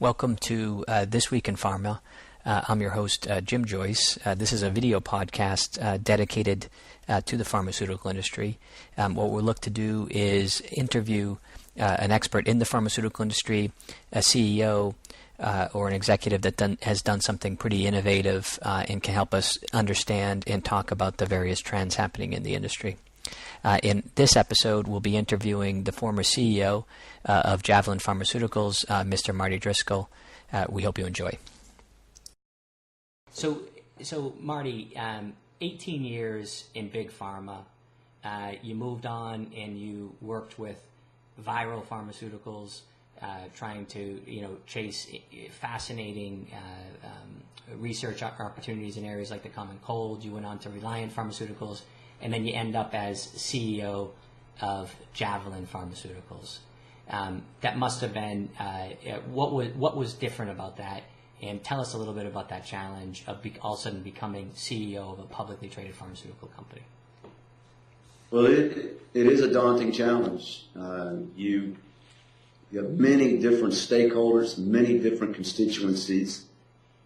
Welcome to This Week in Pharma. I'm your host, Jim Joyce. This is a video podcast dedicated to the pharmaceutical industry. What we'll look to do is interview an expert in the pharmaceutical industry, a CEO or an executive that has done something pretty innovative and can help us understand and talk about the various trends happening in the industry. In this episode, we'll be interviewing the former CEO of Javelin Pharmaceuticals, Mr. Marty Driscoll. We hope you enjoy. So Marty, 18 years in big pharma. You moved on and you worked with viral pharmaceuticals, trying to chase fascinating research opportunities in areas like the common cold. You went on to Reliant Pharmaceuticals. And then you end up as CEO of Javelin Pharmaceuticals. That must have been what was different about that, and tell us a little bit about that challenge of all of a sudden becoming CEO of a publicly traded pharmaceutical company. Well, it is a daunting challenge. You have many different stakeholders, many different constituencies.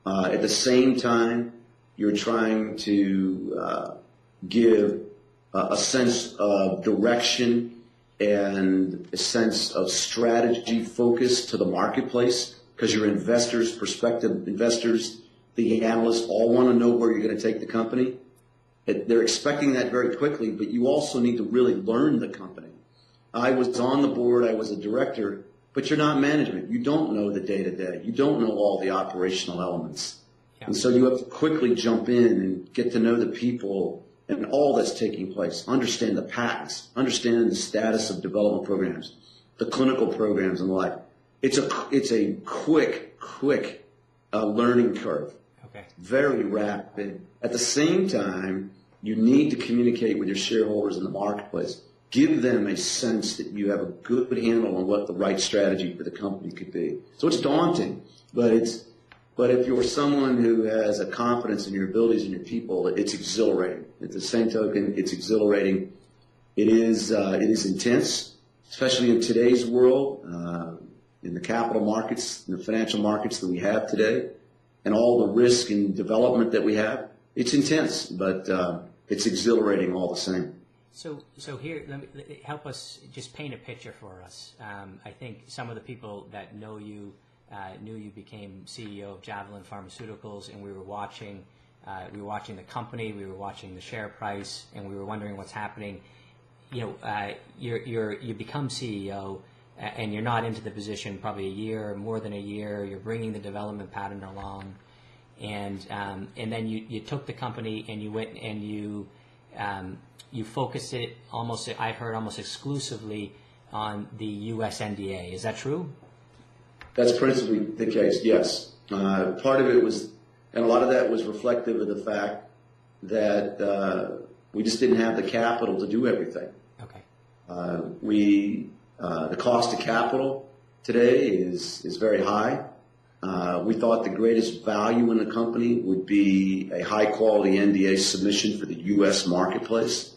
At the same time, you're trying to give a sense of direction and a sense of strategy focus to the marketplace, because your investors, prospective investors, the analysts all want to know where you're going to take the company. They're expecting that very quickly, but you also need to really learn the company. I was on the board, I was a director, but you're not management. You don't know the day-to-day. You don't know all the operational elements. Yeah. And so you have to quickly jump in and get to know the people and all that's taking place, understand the patents, understand the status of development programs, the clinical programs and the like. It's a quick learning curve. Okay. Very rapid. At the same time, you need to communicate with your shareholders in the marketplace. Give them a sense that you have a good handle on what the right strategy for the company could be. So it's daunting, but if you're someone who has a confidence in your abilities and your people, it's exhilarating. At the same token, it's exhilarating. It is intense, especially in today's world, in the capital markets, in the financial markets that we have today, and all the risk and development that we have. It's intense, but it's exhilarating all the same. So here, help us just paint a picture for us. I think some of the people that know you knew you became CEO of Javelin Pharmaceuticals, and we were watching the company, we were watching the share price, and we were wondering what's happening. You become CEO, and you're not into the position probably a year, more than a year. You're bringing the development pattern along, and then you took the company and you went and you focused it almost exclusively on the U.S. NDA. Is that true? That's principally the case, yes. Part of it was, and a lot of that was reflective of the fact that we just didn't have the capital to do everything. Okay. The cost of capital today is very high. We thought the greatest value in the company would be a high-quality NDA submission for the U.S. marketplace.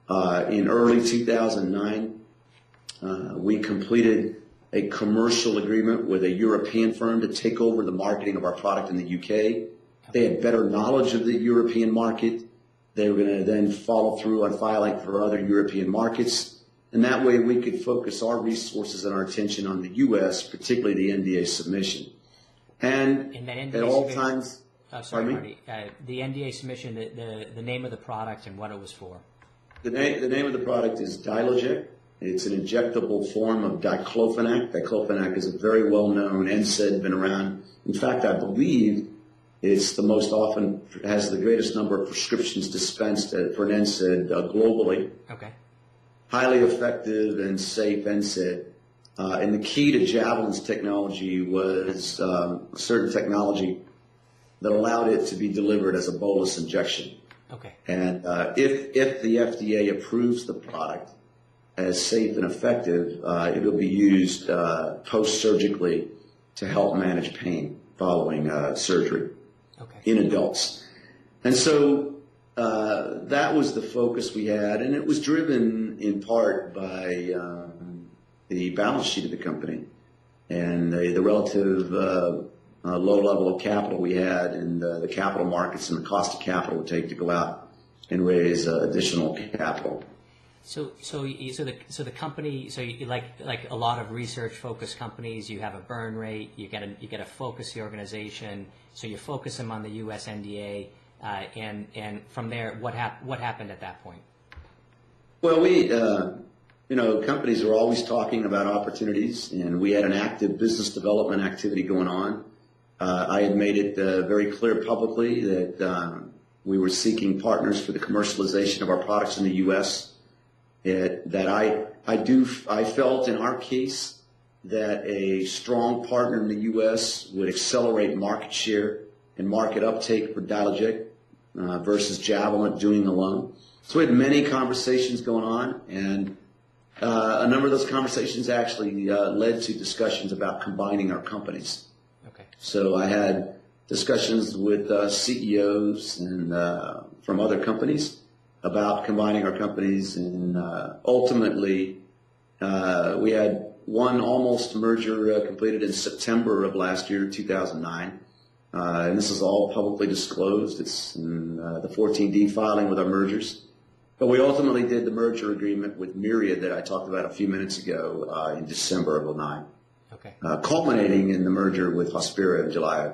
In early 2009, we completed a commercial agreement with a European firm to take over the marketing of our product in the UK. They had better knowledge of the European market. They were going to then follow through on filing for other European markets. And that way we could focus our resources and our attention on the US, particularly the NDA submission. And at all times... Marty. The NDA submission, the name of the product and what it was for. The name of the product is Dilogec. It's an injectable form of diclofenac. Diclofenac is a very well-known NSAID, been around. In fact, I believe it's the most often, has the greatest number of prescriptions dispensed for an NSAID globally. Okay. Highly effective and safe NSAID. And the key to Javelin's technology was a certain technology that allowed it to be delivered as a bolus injection. Okay. And if the FDA approves the product as safe and effective, it will be used post-surgically to help manage pain following surgery in adults. And so that was the focus we had, and it was driven in part by the balance sheet of the company. and the relative low level of capital we had, and the capital markets and the cost of capital would take to go out and raise additional capital. So the company, so you, like a lot of research-focused companies, you have a burn rate. You got to focus the organization. So you focus them on the U.S. NDA, and from there, what happened at that point? Well, companies are always talking about opportunities, and we had an active business development activity going on. I had made it very clear publicly that we were seeking partners for the commercialization of our products in the U.S. That I felt in our case that a strong partner in the U.S. would accelerate market share and market uptake for Dialogect versus Javelin doing alone. So we had many conversations going on, and a number of those conversations actually led to discussions about combining our companies. Okay. So I had discussions with CEOs and from other companies about combining our companies, and ultimately we had one almost merger completed in September of last year, 2009. And this is all publicly disclosed. It's in the 14D filing with our mergers. But we ultimately did the merger agreement with Myriad that I talked about a few minutes ago in December of 2009. Okay. Culminating in the merger with Hospira in July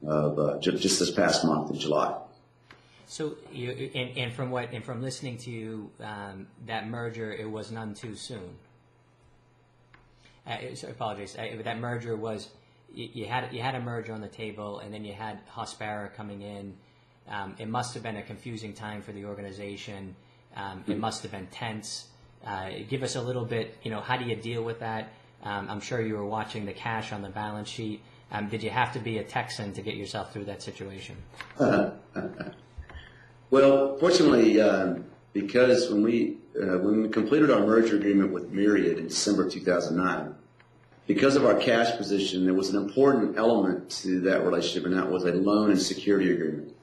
of just this past month in July. So, from listening to you, that merger, it was none too soon. So apologies. That merger was, you had a merger on the table, and then you had Hospira coming in. It must have been a confusing time for the organization. It must have been tense. Give us a little bit, how do you deal with that? I'm sure you were watching the cash on the balance sheet. Did you have to be a Texan to get yourself through that situation? Well, fortunately, because when we completed our merger agreement with Myriad in December 2009, because of our cash position, there was an important element to that relationship, and that was a loan and security agreement,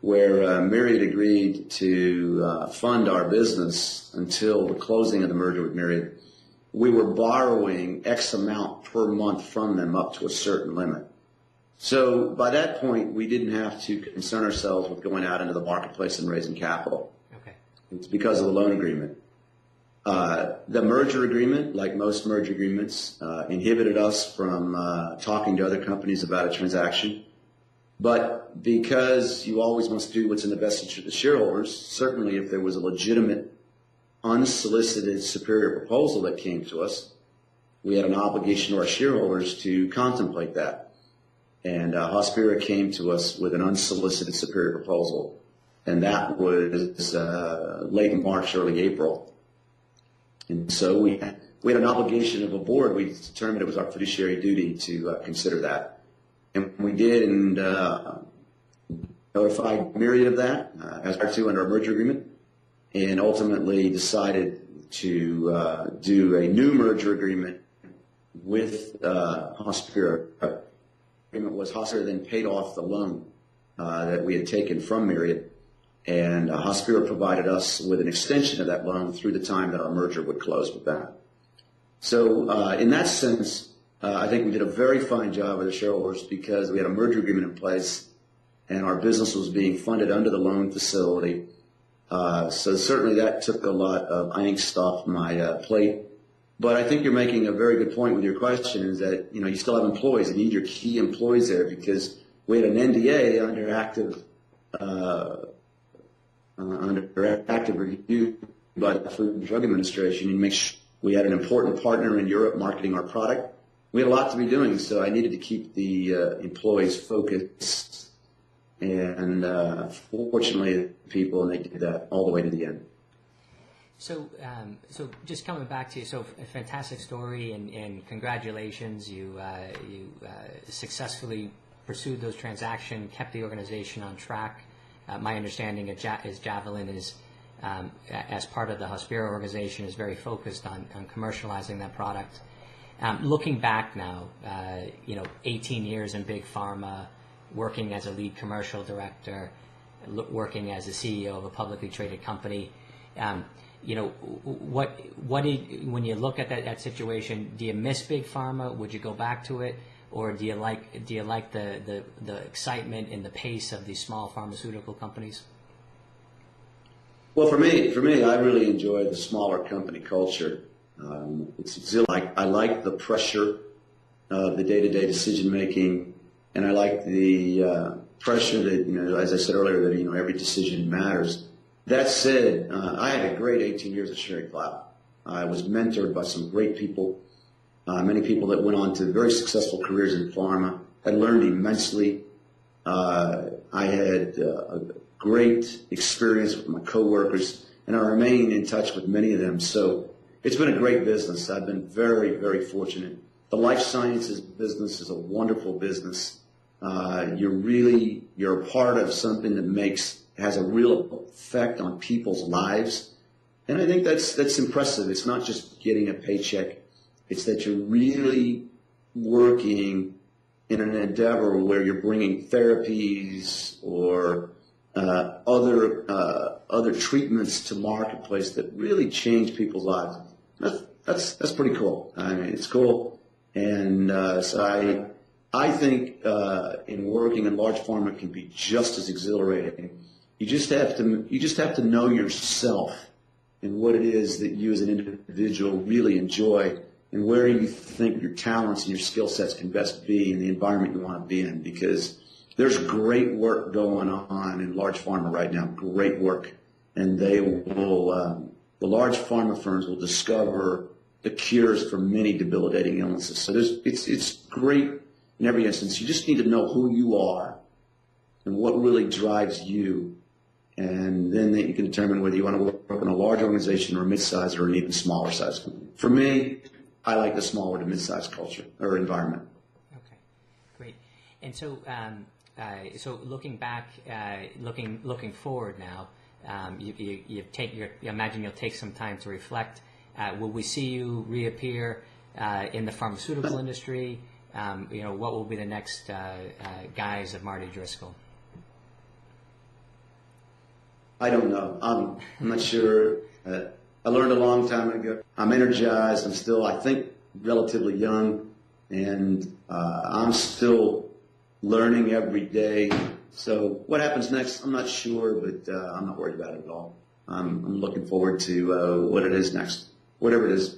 where Myriad agreed to fund our business until the closing of the merger with Myriad. We were borrowing X amount per month from them up to a certain limit. So by that point, we didn't have to concern ourselves with going out into the marketplace and raising capital. Okay. It's because of the loan agreement. The merger agreement, like most merger agreements, inhibited us from talking to other companies about a transaction. But because you always must do what's in the best interest of the shareholders, certainly if there was a legitimate, unsolicited superior proposal that came to us, we had an obligation to our shareholders to contemplate that. And Hospira came to us with an unsolicited superior proposal, and that was late in March, early April. And so we had an obligation of a board. We determined it was our fiduciary duty to consider that. And we did, and notified Myriad of that as part two under our merger agreement, and ultimately decided to do a new merger agreement with Hospira. Agreement was Hospira then paid off the loan that we had taken from Myriad, and Hospira provided us with an extension of that loan through the time that our merger would close with that. So in that sense, I think we did a very fine job with the shareholders because we had a merger agreement in place and our business was being funded under the loan facility. So certainly that took a lot of angst off my plate. But I think you're making a very good point with your question is that, you still have employees. You need your key employees there because we had an NDA under active review by the Food and Drug Administration. And make sure we had an important partner in Europe marketing our product. We had a lot to be doing, so I needed to keep the employees focused. And fortunately, people, and they did that all the way to the end. So just coming back to you, so a fantastic story, and congratulations. You successfully pursued those transactions, kept the organization on track. My understanding is Javelin is, as part of the Hospira organization, is very focused on commercializing that product. Looking back now, 18 years in big pharma, working as a lead commercial director, working as a CEO of a publicly traded company. when you look at that situation, do you miss big pharma? Would you go back to it, or do you like the excitement and the pace of these small pharmaceutical companies? Well, for me, I really enjoy the smaller company culture. It's exhilarating. I like the pressure of the day-to-day decision making, and I like the pressure that, as I said earlier, that every decision matters. That said, I had a great 18 years at Schering-Plough. I was mentored by some great people, many people that went on to very successful careers in pharma. I learned immensely. I had a great experience with my coworkers, and I remain in touch with many of them. So it's been a great business. I've been very, very fortunate. The life sciences business is a wonderful business. You're a part of something that has a real effect on people's lives. And I think that's impressive. It's not just getting a paycheck. It's that you're really working in an endeavor where you're bringing therapies or other treatments to marketplace that really change people's lives. That's pretty cool. I mean, it's cool. And so I think in working in large pharma can be just as exhilarating. You just have to know yourself and what it is that you as an individual really enjoy, and where you think your talents and your skill sets can best be in the environment you want to be in. Because there's great work going on in large pharma right now, great work, and they will. The large pharma firms will discover the cures for many debilitating illnesses. So it's great in every instance. You just need to know who you are and what really drives you, and then you can determine whether you want to work in a large organization or a mid-sized or an even smaller size company. For me, I like the smaller to mid-sized culture or environment. Okay, great. And so, so looking back, looking forward now, I imagine you'll take some time to reflect. Will we see you reappear in the pharmaceutical industry? What will be the next guise of Marty Driscoll? I don't know. I'm not sure. I learned a long time ago. I'm energized. I'm still, I think, relatively young, and I'm still learning every day. So what happens next, I'm not sure, but I'm not worried about it at all. I'm looking forward to what it is next, whatever it is.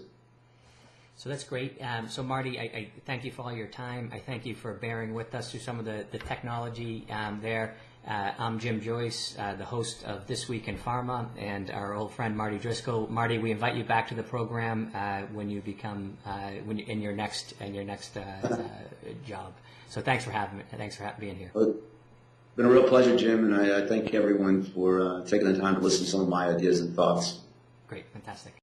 So that's great. So Marty, I thank you for all your time. I thank you for bearing with us through some of the technology there. I'm Jim Joyce, the host of This Week in Pharma, and our old friend Marty Driscoll. Marty, we invite you back to the program when you become in your next job. So thanks for being here. Well, it's been a real pleasure, Jim, and I thank everyone for taking the time to listen to some of my ideas and thoughts. Great, fantastic.